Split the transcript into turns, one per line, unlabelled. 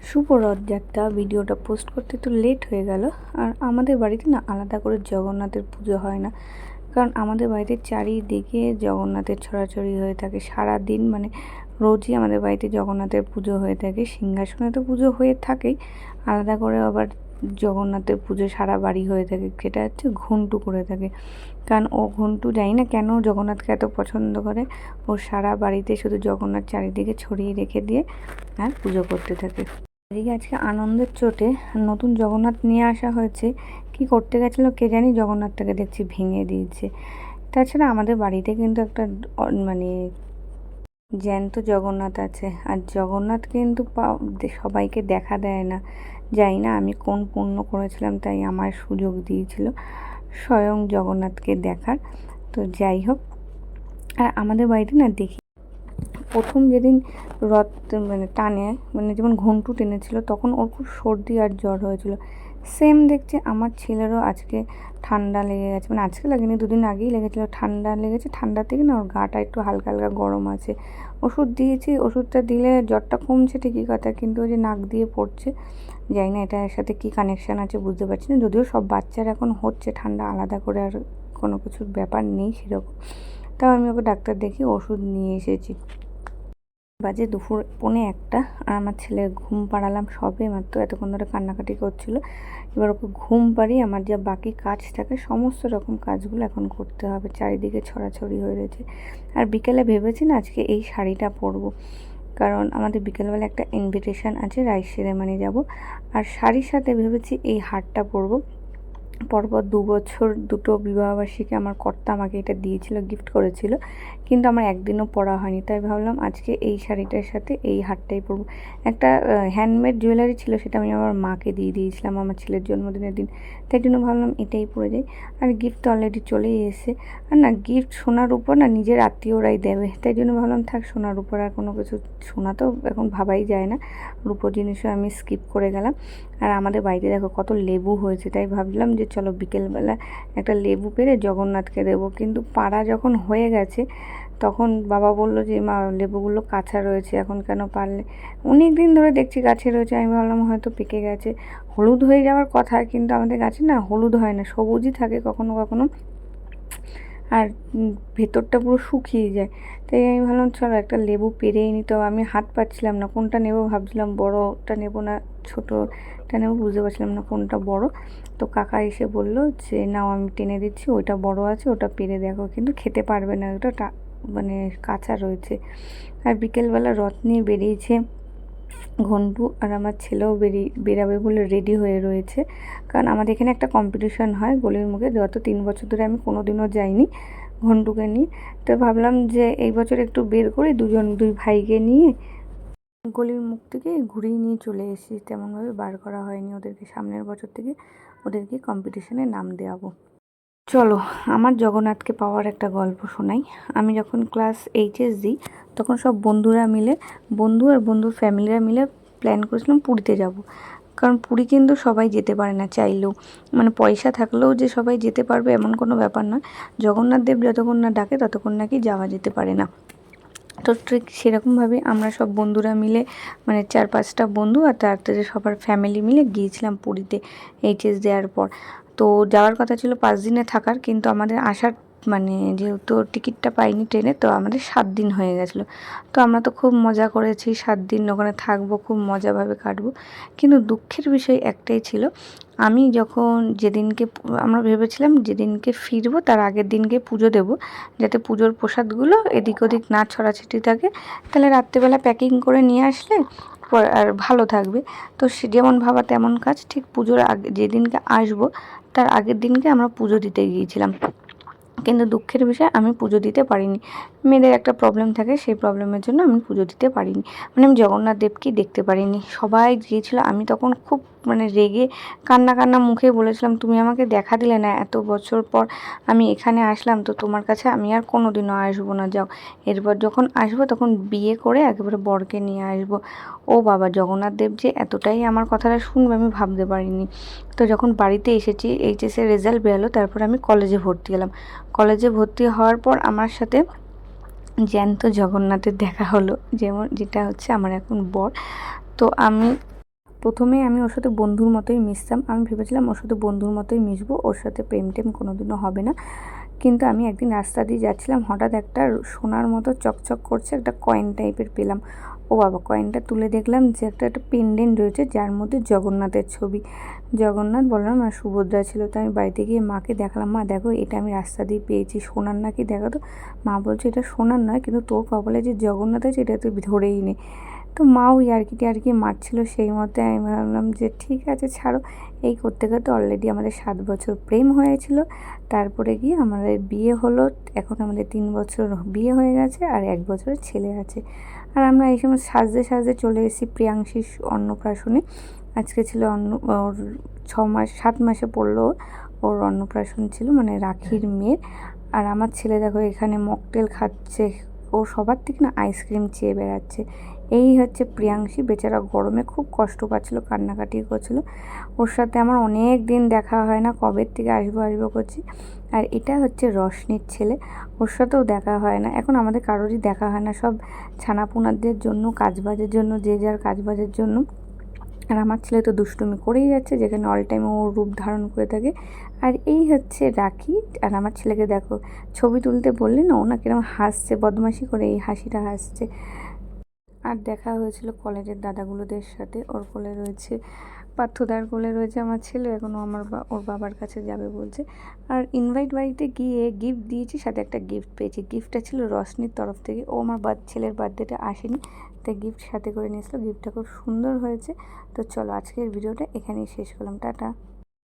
শুভ রথযাত্রা। ভিডিওটা পোস্ট করতে একটু লেট হয়ে গেল। আর আমাদের বাড়িতে না আলাদা করে জগন্নাথের পুজো হয় না, কারণ আমাদের বাড়িতে চারিদিকে জগন্নাথের ছড়াছড়ি হয়ে থাকে সারা দিন। মানে রোজই আমাদের বাড়িতে জগন্নাথের পুজো হয়ে থাকে। সিংহাসনে তো পুজো হয়ে থাকেই, আলাদা করে আবার জগন্নাথের পুজো সারা বাড়ি হয়ে থাকে, যেটা হচ্ছে ঘন্টু করে থাকে। কারণ ও ঘন্টু, জানি না কেন জগন্নাথকে এত পছন্দ করে, ও সারা বাড়িতে শুধু জগন্নাথ চারিদিকে ছড়িয়ে রেখে দিয়ে আর পুজো করতে থাকে। এদিকে আজকে আনন্দের চোটে নতুন জগন্নাথ নিয়ে আসা হয়েছে। কি করতে গেছিলো কে জানি, জগন্নাথটাকে দেখছি ভেঙে দিয়েছে। তাছাড়া আমাদের বাড়িতে কিন্তু একটা মানে জ্যান্ত জগন্নাথ আছে, আর জগন্নাথ কিন্তু সবাইকে দেখা দেয় না। জানি না আমি কোন পুণ্য করেছিলাম তাই আমার সুযোগ দিয়েছিল স্বয়ং জগন্নাথকে দেখার। তো যাই হোক, আর আমাদের বাড়িতে না দেখি প্রথম যেদিন রথ টানে, যেমন ঘন্টু টেনেছিল, তখন ওর খুব সর্দি আর জ্বর হয়েছিল। সেম দেখছি আমার ছেলেরও আজকে ঠান্ডা লেগে গেছে, আজকে লাগেনি, দুদিন আগেই লেগেছিলো, ঠান্ডা লেগেছে। ঠান্ডা থেকে না ওর গাটা একটু হালকা হালকা গরম আছে। ওষুধ দিয়েছি, ওষুধটা দিলে জ্বরটা কমছে ঠিকই কথা, কিন্তু ওই যে নাক দিয়ে পড়ছে, জানি না এটার সাথে কী কানেকশান আছে বুঝতে পারছি না। যদিও সব বাচ্চার এখন হচ্ছে ঠান্ডা, আলাদা করে আর কোনো কিছুর ব্যাপার নেই সেরকম। তাও আমি ওকে ডাক্তার দেখিয়ে ওষুধ নিয়ে এসেছি। বাজে দুপুর 1:45, আর আমার ছেলের ঘুম পাড়ালাম সবে মাত্র, এতক্ষণ ধরে কান্নাকাটি করছিল। এবার ওকে ঘুম পাড়িয়ে আমার যা বাকি কাজ থাকে সমস্ত রকম কাজগুলো এখন করতে হবে। চারিদিকে ছড়াছড়ি হয়ে রয়েছে। আর বিকেলে ভেবেছি না আজকে এই শাড়িটা পরবো, কারণ আমাদের বিকেলবেলা একটা ইনভিটেশন আছে, রাইস সেরেমনি যাব। আর শাড়ির সাথে ভেবেছি এই হারটা পরবো। পরপর 2 বছর দুটো বিবাহবার্ষিকী আমার কর্তা আমাকে এটা দিয়েছিল, গিফট করেছিল, কিন্তু আমার একদিনও পরা হয়নি। তাই ভাবলাম আজকে এই শাড়িটার সাথে এই হারটাই পরবো। একটা হ্যান্ডমেড জুয়েলারি ছিল, সেটা আমি আমার মাকে দিয়ে দিয়েছিলাম আমার ছেলের জন্মদিনের দিন, তাই জন্য ভাবলাম এটাই পরে যাই। আর গিফট তো অলরেডি চলেই এসে, আর না গিফট সোনার উপর না নিজের আত্মীয়রাই দেবে, তাই জন্য ভাবলাম থাক সোনার উপর আর কোনো কিছু, সোনা তো এখন ভাবাই যায় না, রূপোর জিনিসও আমি স্কিপ করে গেলাম। আর আমাদের বাড়িতে দেখো কত লেবু হয়েছে, তাই ভাবলাম যে চলো বিকেলবেলা একটা লেবু পেড়ে জগন্নাথকে দেবো। কিন্তু পাড়া যখন হয়ে গেছে তখন বাবা বলল যে মা লেবুগুলো কাঁচা রয়েছে, এখন কেন পারলে? অনেক দিন ধরে দেখছি গাছে রয়েছে, আমি ভাবলাম হয়তো পেকে গেছে, হলুদ হয়ে যাওয়ার কথা, কিন্তু আমাদের গাছে না হলুদ হয় না, সবুজই থাকে কখনো কখনো, আর ভেতরটা পুরো শুকিয়ে যায়। তাই আমি ভাবলাম চলো একটা লেবু পেরেই নিতে হবে। আমি হাত পাচ্ছিলাম না কোনটা নেব, ভাবছিলাম বড়টা নেব না ছোটোটা নেব, বুঝতে পারছিলাম না কোনটা বড়। তো কাকা এসে বলল যে নাও আমি টেনে দিচ্ছি, ওইটা বড় আছে, ওটা পেরে দেখো, কিন্তু খেতে পারবে না, ওটা কাঁচা রয়েছে। আর বিকেলবেলা রথ নিয়ে বেরিয়েছে ঘন্টু, আর আমার ছেলেও বেরাবে বলে রেডি হয়ে রয়েছে। কারণ আমাদের এখানে একটা কম্পিটিশন হয় গলির মুখে, গত 3 বছর ধরে আমি কোনো দিনও যাইনি ঘন্টুকে নিয়ে। তো ভাবলাম যে এই বছর একটু বের করে দুই ভাইকে নিয়ে গলির মুখ থেকে ঘুরিয়ে নিয়ে চলে এসেছি। তেমনভাবে বার করা হয়নি ওদেরকে, সামনের বছর থেকে ওদেরকে কম্পিটিশনে নাম দেওয়াবো। চলো আমার জগন্নাথকে পাওয়ার একটা গল্প শোনাই। আমি যখন ক্লাস এইচএস দিই তখন সব বন্ধুরা মিলে, বন্ধু আর বন্ধুর ফ্যামিলিরা মিলে প্ল্যান করেছিলাম পুরীতে যাব। কারণ পুরী কিন্তু সবাই যেতে পারে না চাইলেও, পয়সা থাকলেও যে সবাই যেতে পারবে এমন কোনো ব্যাপার নয়। জগন্নাথ দেব যতক্ষণ না ডাকে ততক্ষণ নাকি যাওয়া যেতে পারে না। তো ঠিক সেরকমভাবে আমরা সব বন্ধুরা মিলে, 4-5টা বন্ধু আর তাদের সবার ফ্যামিলি মিলে গিয়েছিলাম পুরীতে এইচএস দেওয়ার পর। তো যাওয়ার কথা ছিল 5 দিনে থাকার, কিন্তু আমাদের আসার যেহেতু টিকিটটা পাইনি ট্রেনে, তো আমাদের 7 দিন হয়ে গেছিলো। তো আমরা তো খুব মজা করেছি, 7 দিন ওখানে থাকবো, খুব মজাভাবে কাটবো। কিন্তু দুঃখের বিষয় একটাই ছিল, আমি যখন যেদিনকে আমরা ভেবেছিলাম যেদিনকে ফিরবো তার আগের দিনকে পুজো দেবো, যাতে পুজোর প্রসাদগুলো এদিক ওদিক না ছড়াছিটি থাকে, তাহলে রাত্রেবেলা প্যাকিং করে নিয়ে আসলে আর ভালো থাকবে। তো সে যেমন ভাবা তেমন কাজ, ঠিক পুজোর আগে যেদিনকে আসবো তার আগের দিনকে আমরা পুজো দিতে গিয়েছিলাম। কিন্তু দুঃখের বিষয় আমি পুজো দিতে পারিনি, মেয়েদের একটা প্রবলেম থাকে, সেই প্রবলেমের জন্য আমি পুজো দিতে পারিনি, আমি জগন্নাথ দেবকেই দেখতে পারিনি। সবাই গিয়েছিল, আমি তখন খুব রেগে কান্না মুখে বলেছিলাম তুমি আমাকে দেখা দিলে না, এত বছর পর আমি এখানে আসলাম, তো তোমার কাছে আমি আর কোনো দিনও আসবো না, যাও এরপর যখন আসবো তখন বিয়ে করে একেবারে বরকে নিয়ে আসবো। ও বাবা, জগন্নাথ দেব যে এতটাই আমার কথাটা শুনবে আমি ভাবতে পারিনি। তো যখন বাড়িতে এসেছি, এইচএসের রেজাল্ট বেরোলো, তারপর আমি কলেজে ভর্তি হলাম। কলেজে ভর্তি হওয়ার পর আমার সাথে জ্যান্ত জগন্নাথের দেখা হলো, যেটা হচ্ছে আমার এখন বর। তো আমি প্রথমে আমি ওর সাথে বন্ধুর মতোই মিশতাম, আমি ভেবেছিলাম ওর সাথে বন্ধুর মতোই মিশবো, ওর সাথে প্রেম টেম কোনোদিনও হবে না। কিন্তু আমি একদিন রাস্তা দিয়ে যাচ্ছিলাম, হঠাৎ একটা সোনার মতো চকচক করছে একটা কয়েন টাইপের পেলাম। ও বাবা, কয়েনটা তুলে দেখলাম যে একটা পেন্ডেন্ট রয়েছে যার মধ্যে জগন্নাথের ছবি, জগন্নাথ, বলরাম আর সুভদ্রা ছিল। তো আমি বাড়িতে গিয়ে মাকে দেখালাম, মা দেখো এটা আমি রাস্তা দিয়ে পেয়েছি, সোনার নাকি, দেখো তো। মা বলছে এটা সোনার নয়, কিন্তু তোর কপালে যে জগন্নাথ আছে এটা তুই ধরেই নে। তো মাও ইয়ার্কি মারছিল, সেই মতে আমি ভাবলাম যে ঠিক আছে ছাড়ো। এই করতে করতে অলরেডি আমাদের 7 বছর প্রেম হয়েছিল। তারপরে গিয়ে আমাদের বিয়ে হলো, এখন আমাদের 3 বছর বিয়ে হয়ে গেছে আর 1 বছরের ছেলে আছে। আর আমরা এই সময় সাজতে সাজতে চলে এসেছি প্রিয়াংশীর অন্নপ্রাশনে। আজকে ছিল ওর 7 মাসে পড়লো, ওর অন্নপ্রাশন ছিল, মানে রাখির মেয়ের। আর আমার ছেলে দেখো এখানে মকটেল খাচ্ছে, ও সবার থেকে না আইসক্রিম চেয়ে বেড়াচ্ছে। এই হচ্ছে প্রিয়াংশী, বেচারা গরমে খুব কষ্ট পাচ্ছিল, কান্নাকাটি করছিল। ওর সাথে আমার অনেক দিন দেখা হয় না, কবের থেকে আসবো করছি। আর এটা হচ্ছে রশনির ছেলে, ওর সাথেও দেখা হয় না, এখন আমাদের কারোরই দেখা হয় না, সব ছানাপোনাদের জন্য, কাজবাজের জন্য, যে যার কাজবাজের জন্য। আর আমার ছেলে তো দুষ্টুমি করেই যাচ্ছে, যেখানে অল টাইম ও রূপ ধারণ করে থাকে। আর এই হচ্ছে রাখি। আর আমার ছেলেকে দেখো, ছবি তুলতে বললি না, ও না কিরকম হাসছে, বদমাশি করে এই হাসিটা হাসছে। আর দেখা হয়েছিল কলেজের দাদাগুলোদের সাথে, ওর কোলে রয়েছে পার্থদার, কোলে রয়েছে আমার ছেলে, এখনও ওর বাবার কাছে যাবে বলছে। আর ইনভাইট বাড়িতে গিয়ে গিফট দিয়েছি, সাথে একটা গিফট পেয়েছি, গিফটটা ছিল রশনির তরফ থেকে। ও আমার ছেলের বার্থডেটা আসেনি, তাই গিফট সাথে করে নিয়েছিল, গিফটটা খুব সুন্দর হয়েছে। তো চলো আজকের ভিডিওটা এখানেই শেষ করলাম, টাটা।